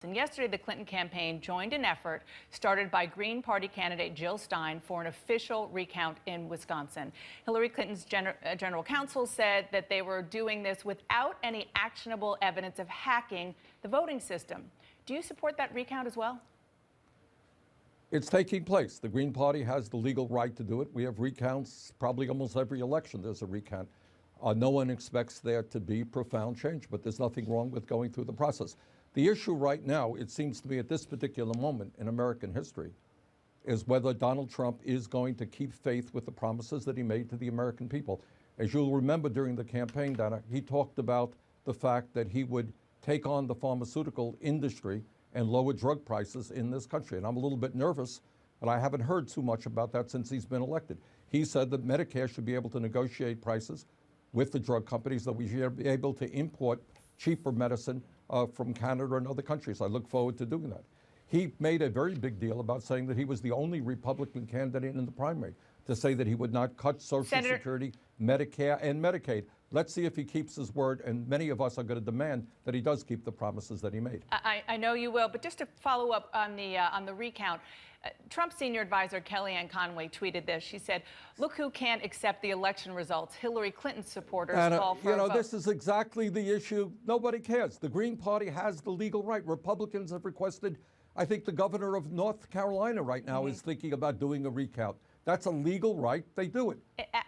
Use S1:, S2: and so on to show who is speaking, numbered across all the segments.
S1: And yesterday, the Clinton campaign joined an effort started by Green Party candidate Jill Stein for an official recount in Wisconsin. Hillary Clinton's general counsel said that they were doing this without any actionable evidence of hacking the voting system. Do you support that recount as well?
S2: It's taking place. The Green Party has the legal right to do it. We have recounts probably almost every election. There's a recount. No one expects there to be profound change, but there's nothing wrong with going through the process. The issue right now, it seems to me at this particular moment in American history, is whether Donald Trump is going to keep faith with the promises that he made to the American people. As you'll remember during the campaign, Dana, he talked about the fact that he would take on the pharmaceutical industry and lower drug prices in this country. And I'm a little bit nervous, but I haven't heard too much about that since he's been elected. He said that Medicare should be able to negotiate prices with the drug companies, that we should be able to import cheaper medicine from Canada and other countries. I look forward to doing that. He made a very big deal about saying that he was the only Republican candidate in the primary to say that he would not cut Social Security, Medicare, and Medicaid. Let's see if he keeps his word, and many of us are going to demand that he does keep the promises that he made.
S1: I know you will, but just to follow up on the recount, Trump's senior advisor Kellyanne Conway tweeted this. She said, "Look who can't accept the election results. Hillary Clinton supporters call for a vote."
S2: This is exactly the issue. Nobody cares. The Green Party has the legal right. Republicans have requested. I think the governor of North Carolina right now is thinking about doing a recount. That's a legal right. They do it.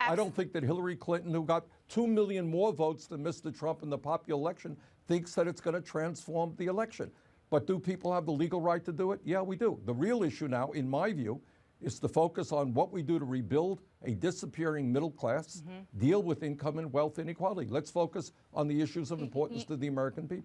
S2: I don't think that Hillary Clinton, who got 2 million more votes than Mr. Trump in the popular election, thinks that it's going to transform the election. But do people have the legal right to do it? Yeah, we do. The real issue now, in my view, is to focus on what we do to rebuild a disappearing middle class, deal with income and wealth inequality. Let's focus on the issues of importance to the American people.